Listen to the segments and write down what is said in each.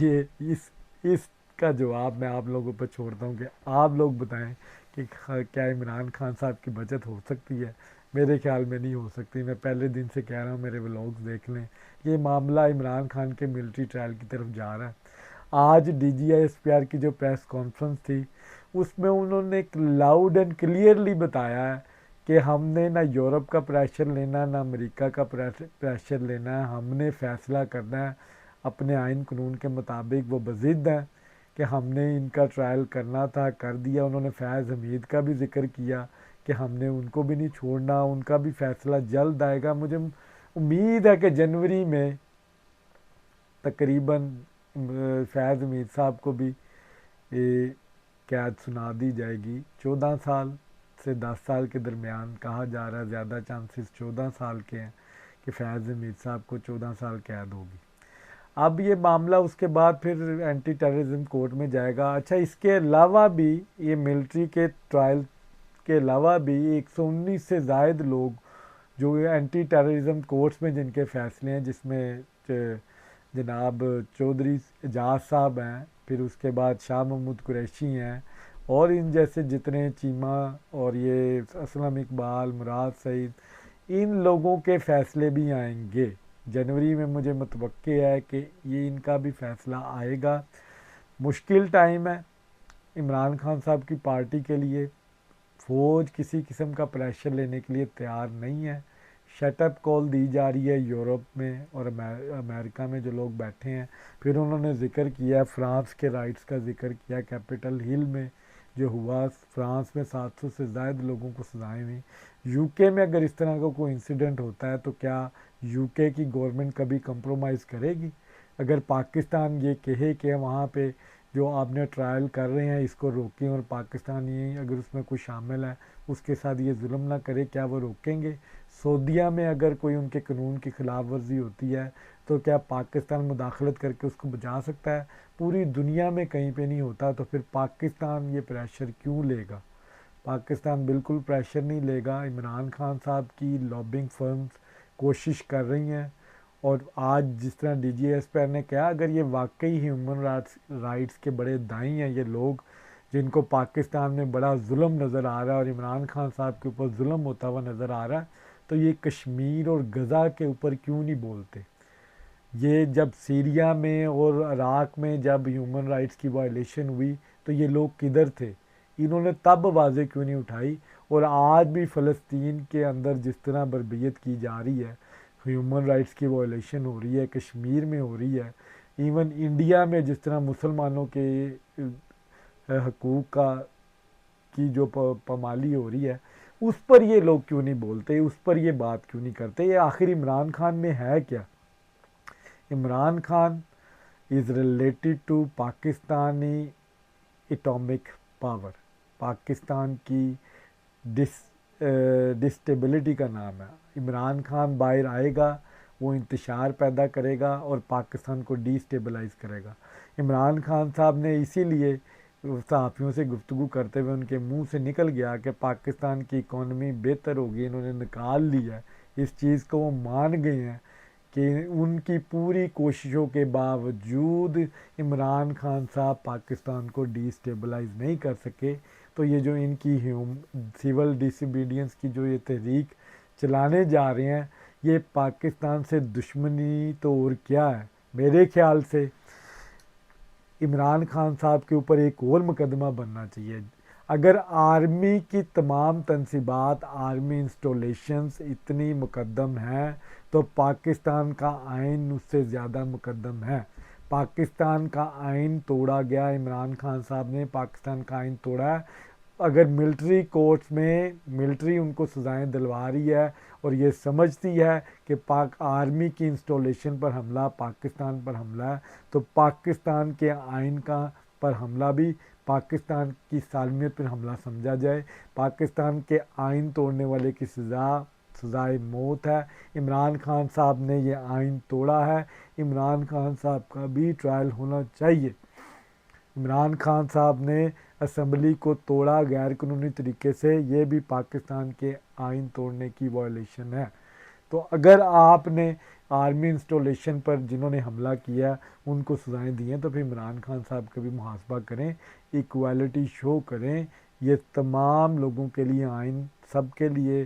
یہ اس کا جواب میں آپ لوگوں پہ چھوڑتا ہوں کہ آپ لوگ بتائیں کہ کیا عمران خان صاحب کی بچت ہو سکتی ہے؟ میرے خیال میں نہیں ہو سکتی. میں پہلے دن سے کہہ رہا ہوں میرے ولاگز دیکھ لیں. یہ معاملہ عمران خان کے ملٹری ٹرائل کی طرف جا رہا ہے. آج D G I S P R کی جو پریس کانفرنس تھی اس میں انہوں نے لاؤڈ اینڈ کلیئرلی بتایا ہے کہ ہم نے نہ یورپ کا پریشر لینا نہ امریکہ کا پریشر لینا ہے. ہم نے فیصلہ کرنا ہے اپنے آئین قانون کے مطابق. وہ بضد ہیں کہ ہم نے ان کا ٹرائل کرنا تھا، کر دیا. انہوں نے فیض حمید کا بھی ذکر کیا کہ ہم نے ان کو بھی نہیں چھوڑنا، ان کا بھی فیصلہ جلد آئے گا. مجھے امید ہے کہ جنوری میں تقریباً فیض حمید صاحب کو بھی قید سنا دی جائے گی. 14 سال سے 10 سال کے درمیان کہا جا رہا ہے، زیادہ چانسز 14 سال کے ہیں کہ فیض حمید صاحب کو 14 سال قید ہوگی. اب یہ معاملہ اس کے بعد پھر اینٹی ٹیررزم کورٹ میں جائے گا. اچھا، اس کے علاوہ بھی یہ ملٹری کے ٹرائل کے علاوہ بھی 119 سے زائد لوگ جو اینٹی ٹیررزم کورٹس میں جن کے فیصلے ہیں، جس میں جناب چودھری اعجاز صاحب ہیں، پھر اس کے بعد شاہ محمود قریشی ہیں، اور ان جیسے جتنے چیمہ اور یہ اسلم اقبال، مراد سعید، ان لوگوں کے فیصلے بھی آئیں گے. جنوری میں مجھے متوقع ہے کہ یہ ان کا بھی فیصلہ آئے گا. مشکل ٹائم ہے عمران خان صاحب کی پارٹی کے لیے. فوج کسی قسم کا پریشر لینے کے لیے تیار نہیں ہے. شٹ اپ کال دی جا رہی ہے یورپ میں اور امریکہ میں جو لوگ بیٹھے ہیں. پھر انہوں نے ذکر کیا فرانس کے رائٹس کا ذکر کیا. کیپٹل ہل میں جو ہوا، فرانس میں 700 سے زائد لوگوں کو سزائیں ہوئیں. یو کے میں اگر اس طرح کا کوئی انسیڈنٹ ہوتا ہے تو کیا یو کے کی گورنمنٹ کبھی کمپرومائز کرے گی؟ اگر پاکستان یہ کہے کہ وہاں پہ جو آپ نے ٹرائل کر رہے ہیں اس کو روکیں، اور پاکستان یہ اگر اس میں کوئی شامل ہے اس کے ساتھ یہ ظلم نہ کرے، کیا وہ روکیں گے؟ سعودیہ میں اگر کوئی ان کے قانون کی خلاف ورزی ہوتی ہے تو کیا پاکستان مداخلت کر کے اس کو بچا سکتا ہے؟ پوری دنیا میں کہیں پہ نہیں ہوتا، تو پھر پاکستان یہ پریشر کیوں لے گا؟ پاکستان بالکل پریشر نہیں لے گا. عمران خان صاحب کی لابنگ فرمز کوشش کر رہی ہیں، اور آج جس طرح ڈی جی ایس پی نے کہا، اگر یہ واقعی ہیومن رائٹس کے بڑے دائیں ہیں یہ لوگ جن کو پاکستان میں بڑا ظلم نظر آ رہا ہے اور عمران خان صاحب کے اوپر ظلم ہوتا ہوا نظر آ رہا ہے، تو یہ کشمیر اور غزہ کے اوپر کیوں نہیں بولتے؟ یہ جب سیریا میں اور عراق میں جب ہیومن رائٹس کی وائلیشن ہوئی تو یہ لوگ کدھر تھے؟ انہوں نے تب آوازیں کیوں نہیں اٹھائی؟ اور آج بھی فلسطین کے اندر جس طرح بربریت کی جا رہی ہے، ہیومن رائٹس کی وائلیشن ہو رہی ہے، کشمیر میں ہو رہی ہے، ایون انڈیا میں جس طرح مسلمانوں کے حقوق کی جو پامالی ہو رہی ہے، اس پر یہ لوگ کیوں نہیں بولتے؟ اس پر یہ بات کیوں نہیں کرتے؟ یہ آخر عمران خان میں ہے کیا؟ Imran Khan is related to Pakistani atomic power. Pakistan کی ڈسٹیبلٹی کا نام ہے. عمران خان باہر آئے گا، وہ انتشار پیدا کرے گا اور پاکستان کو ڈی اسٹیبلائز کرے گا. عمران خان صاحب نے اسی لیے صحافیوں سے گفتگو کرتے ہوئے ان کے منہ سے نکل گیا کہ پاکستان کی اکانومی بہتر ہوگی، انہوں نے نکال لیا ہے اس چیز کو. وہ مان گئے ہیں کہ ان کی پوری کوششوں کے باوجود عمران خان صاحب پاکستان کو ڈی اسٹیبلائز نہیں کر سکے. تو یہ جو ان کی سول ڈس اوبیڈینس کی جو یہ تحریک چلانے جا رہے ہیں، یہ پاکستان سے دشمنی تو اور کیا ہے. میرے خیال سے عمران خان صاحب کے اوپر ایک اور مقدمہ بننا چاہیے. اگر آرمی کی تمام تنصیبات، آرمی انسٹالیشنز اتنی مقدم ہیں تو پاکستان کا آئین اس سے زیادہ مقدم ہے. پاکستان کا آئین توڑا گیا، عمران خان صاحب نے پاکستان کا آئین توڑا ہے. اگر ملٹری کورٹس میں ملٹری ان کو سزائیں دلوا رہی ہے اور یہ سمجھتی ہے کہ آرمی کی انسٹالیشن پر حملہ پاکستان پر حملہ ہے، تو پاکستان کے آئین کا پر حملہ بھی پاکستان کی سالمیت پر حملہ سمجھا جائے. پاکستان کے آئین توڑنے والے کی سزائے موت ہے. عمران خان صاحب نے یہ آئین توڑا ہے، عمران خان صاحب کا بھی ٹرائل ہونا چاہیے. عمران خان صاحب نے اسمبلی کو توڑا غیر قانونی طریقے سے، یہ بھی پاکستان کے آئین توڑنے کی وائلیشن ہے. تو اگر آپ نے آرمی انسٹالیشن پر جنہوں نے حملہ کیا ان کو سزائیں دی ہیں تو پھر عمران خان صاحب کا بھی محاسبہ کریں، ایکوالٹی شو کریں۔ یہ تمام لوگوں کے لیے آئین سب کے لیے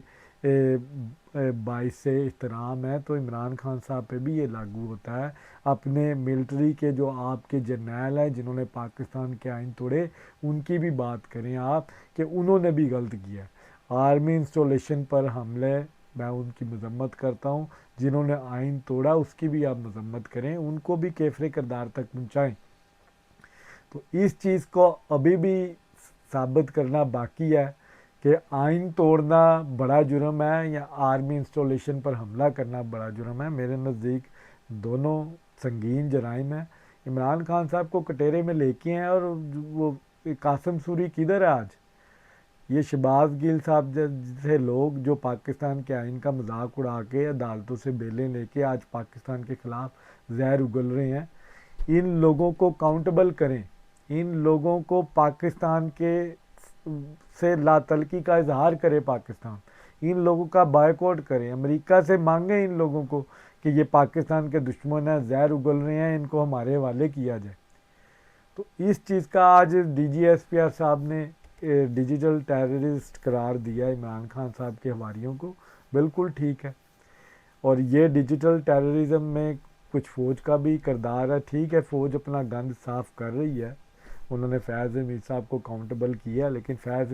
باعث احترام ہے، تو عمران خان صاحب پہ بھی یہ لاگو ہوتا ہے۔ اپنے ملٹری کے جو آپ کے جرنیل ہیں جنہوں نے پاکستان کے آئین توڑے ان کی بھی بات کریں آپ کہ انہوں نے بھی غلط کیا ہے۔ آرمی انسٹالیشن پر حملے میں ان کی مذمت کرتا ہوں، جنہوں نے آئین توڑا اس کی بھی آپ مذمت کریں، ان کو بھی کیفر کردار تک پہنچائیں۔ تو اس چیز کو ابھی بھی ثابت کرنا باقی ہے کہ آئین توڑنا بڑا جرم ہے یا آرمی انسٹالیشن پر حملہ کرنا بڑا جرم ہے۔ میرے نزدیک دونوں سنگین جرائم ہیں۔ عمران خان صاحب کو کٹہرے میں لے کے ہیں، اور وہ قاسم سوری کدھر ہے آج؟ یہ شہباز گل صاحب جیسے لوگ جو پاکستان کے آئین کا مذاق اڑا کے عدالتوں سے بیلیں لے کے آج پاکستان کے خلاف زہر اگل رہے ہیں، ان لوگوں کو کاؤنٹیبل کریں، ان لوگوں کو پاکستان کے سے لا تلقی کا اظہار کرے پاکستان، ان لوگوں کا بائیکاٹ کریں، امریکہ سے مانگیں ان لوگوں کو کہ یہ پاکستان کے دشمن ہیں، زہر اگل رہے ہیں، ان کو ہمارے حوالے کیا جائے۔ تو اس چیز کا آج D G S P R صاحب نے ڈیجیٹل ٹیررسٹ قرار دیا عمران خان صاحب کے حواریوں کو، بالکل ٹھیک ہے۔ اور یہ ڈیجیٹل ٹیررزم میں کچھ فوج کا بھی کردار ہے، ٹھیک ہے، فوج اپنا گند صاف کر رہی ہے، انہوں نے فیض حمید صاحب کو کاؤنٹیبل کیا، لیکن فیض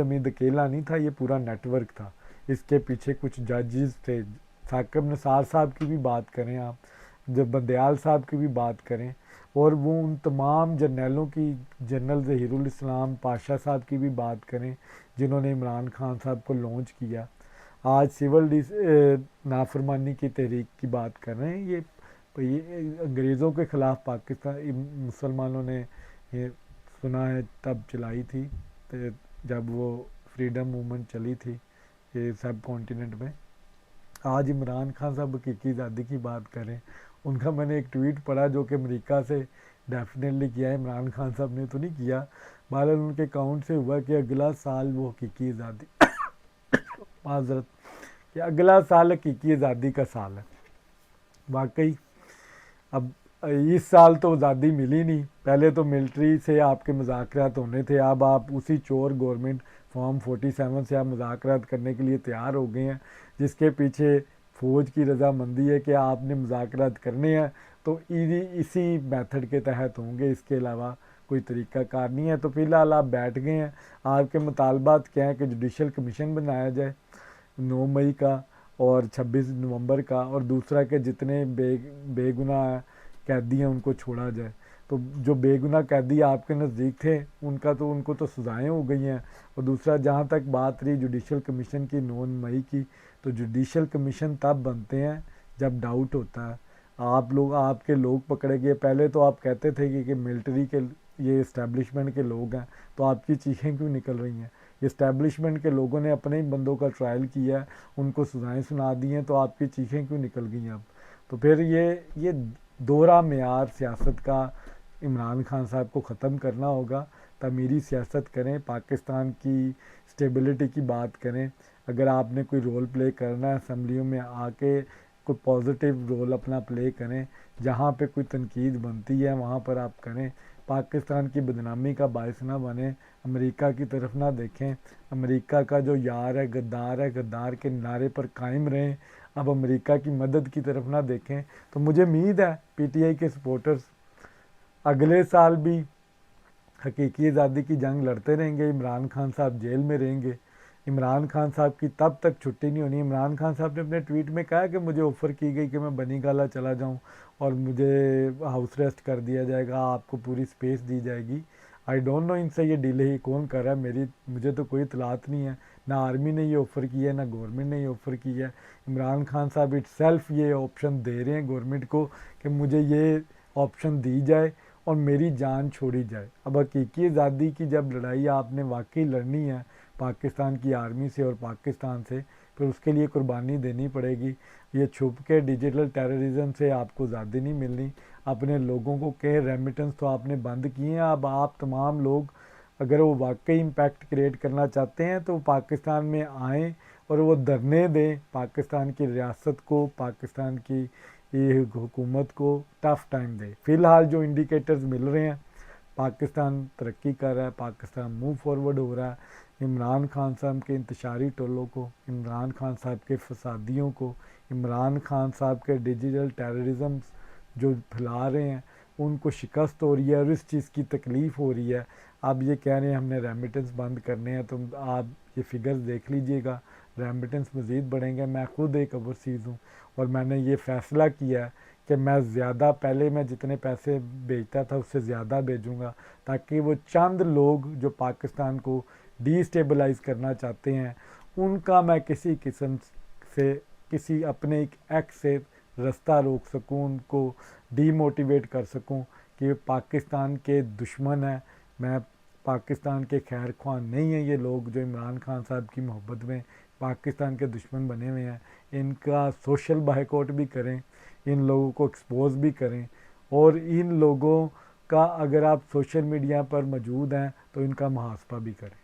حمید اکیلا نہیں تھا، یہ پورا نیٹ ورک تھا، اس کے پیچھے کچھ ججز تھے۔ ثاقب نثار صاحب کی بھی بات کریں آپ، جب بندیال صاحب کی بھی بات کریں، اور وہ ان تمام جرنیلوں کی، جنرل ظہیر الاسلام پاشا صاحب کی بھی بات کریں جنہوں نے عمران خان صاحب کو لانچ کیا۔ آج سول نافرمانی کی تحریک کی بات کر رہے ہیں، یہ انگریزوں کے خلاف پاکستان مسلمانوں نے یہ سنا ہے تب چلائی تھی جب وہ فریڈم موومنٹ چلی تھی یہ سب کانٹیننٹ میں۔ آج عمران خان صاحب حقیقی آزادی کی بات کریں، ان کا میں نے ایک ٹویٹ پڑھا جو کہ امریکہ سے ڈیفینیٹلی کیا ہے، عمران خان صاحب نے تو نہیں کیا، بہرحال ان کے اکاؤنٹ سے ہوا کہ اگلا سال وہ حقیقی آزادی معذرت کہ اگلا سال حقیقی آزادی کا سال ہے۔ واقعی اب اس سال تو آزادی ملی نہیں، پہلے تو ملٹری سے آپ کے مذاکرات ہونے تھے، اب آپ اسی چور گورنمنٹ فارم 47 سے آپ مذاکرات کرنے کے لیے تیار ہو گئے ہیں، جس کے پیچھے فوج کی رضامندی ہے کہ آپ نے مذاکرات کرنے ہیں تو اسی میتھڈ کے تحت ہوں گے، اس کے علاوہ کوئی طریقہ کار نہیں ہے۔ تو فی الحال آپ بیٹھ گئے ہیں، آپ کے مطالبات کیا ہیں کہ جوڈیشل کمیشن بنایا جائے 9 مئی کا اور 26 نومبر کا، اور دوسرا کہ جتنے بے گناہ قیدی ہیں ان کو چھوڑا جائے۔ تو جو بے گناہ قیدی آپ کے نزدیک تھے ان کو تو سزائیں ہو گئی ہیں، اور دوسرا جہاں تک بات رہی جوڈیشل کمیشن کی 9 مئی کی، تو جوڈیشل کمیشن تب بنتے ہیں جب ڈاؤٹ ہوتا ہے، آپ کے لوگ پکڑے گئے، پہلے تو آپ کہتے تھے کہ ملٹری کے یہ اسٹیبلشمنٹ کے لوگ ہیں، تو آپ کی چیخیں کیوں نکل رہی ہیں؟ اسٹیبلشمنٹ کے لوگوں نے اپنے ہی بندوں کا ٹرائل کیا ہے، ان کو سزائیں سنا دی ہیں، تو آپ کی چیخیں کیوں نکل گئی ہیں اب؟ تو پھر یہ دوہرا معیار سیاست کا عمران خان صاحب کو ختم کرنا ہوگا، تعمیری سیاست کریں، پاکستان کی اسٹیبلٹی کی بات کریں، اگر آپ نے کوئی رول پلے کرنا ہے اسمبلیوں میں آ کے کوئی پازیٹیو رول اپنا پلے کریں، جہاں پہ کوئی تنقید بنتی ہے وہاں پر آپ کریں، پاکستان کی بدنامی کا باعث نہ بنیں، امریکہ کی طرف نہ دیکھیں، امریکہ کا جو یار ہے غدار کے نعرے پر قائم رہیں، اب امریکہ کی مدد کی طرف نہ دیکھیں۔ تو مجھے امید ہے پی ٹی آئی کے سپورٹرز اگلے سال بھی حقیقی آزادی کی جنگ لڑتے رہیں گے، عمران خان صاحب جیل میں رہیں گے، عمران خان صاحب کی تب تک چھٹی نہیں ہونی۔ عمران خان صاحب نے اپنے ٹویٹ میں کہا کہ مجھے آفر کی گئی کہ میں بنی گالا چلا جاؤں اور مجھے ہاؤس ریسٹ کر دیا جائے گا، آپ کو پوری سپیس دی جائے گی۔ آئی ڈونٹ نو ان سے یہ ڈیل ہی کون کر رہا ہے، مجھے تو کوئی اطلاعات نہیں ہے، نہ آرمی نے یہ آفر کیا ہے نہ گورنمنٹ نے یہ آفر کیا ہے۔ عمران خان صاحب اٹ سیلف یہ آپشن دے رہے ہیں گورنمنٹ کو کہ مجھے یہ آپشن دی جائے اور میری جان چھوڑی جائے۔ اب حقیقی آزادی کی جب لڑائی آپ نے واقعی لڑنی ہے پاکستان کی آرمی سے اور پاکستان سے، پھر اس کے لیے قربانی دینی پڑے گی۔ یہ چھپ کے ڈیجیٹل ٹیررزم سے آپ کو آزادی نہیں ملنی۔ اپنے لوگوں کو کہ ریمیٹنس تو آپ نے بند کیے ہیں، اب آپ تمام لوگ اگر وہ واقعی امپیکٹ کریٹ کرنا چاہتے ہیں تو پاکستان میں آئیں اور وہ دھرنے دیں پاکستان کی ریاست کو، پاکستان کی یہ حکومت کو ٹف ٹائم دے۔ فی الحال جو انڈیکیٹرز مل رہے ہیں، پاکستان ترقی کر رہا ہے، پاکستان موو فارورڈ ہو رہا ہے۔ عمران خان صاحب کے انتشاری ٹولوں کو، عمران خان صاحب کے فسادیوں کو، عمران خان صاحب کے ڈیجیٹل ٹیررزم جو پھیلا رہے ہیں ان کو شکست ہو رہی ہے، اور اس چیز کی تکلیف ہو رہی ہے۔ اب یہ کہہ رہے ہیں ہم نے ریمیٹنس بند کرنے ہیں، تو آپ یہ فگرز دیکھ لیجئے گا، ریمیٹنس مزید بڑھیں گے۔ میں خود ایک اوورسیز ہوں اور میں نے یہ فیصلہ کیا ہے کہ میں زیادہ، پہلے میں جتنے پیسے بھیجتا تھا اس سے زیادہ بھیجوں گا، تاکہ وہ چند لوگ جو پاکستان کو ڈی اسٹیبلائز کرنا چاہتے ہیں ان کا میں کسی قسم سے، کسی اپنے ایک ایکٹ سے رستہ روک سکوں، ان کو ڈی موٹیویٹ کر سکوں کہ پاکستان کے دشمن ہیں، میں پاکستان کے خیر خواہ نہیں ہیں یہ لوگ جو عمران خان صاحب کی محبت میں پاکستان کے دشمن بنے ہوئے ہیں۔ ان کا سوشل بائیکاٹ بھی کریں، ان لوگوں کو ایکسپوز بھی کریں، اور ان لوگوں کا اگر آپ سوشل میڈیا پر موجود ہیں تو ان کا محاسبہ بھی کریں۔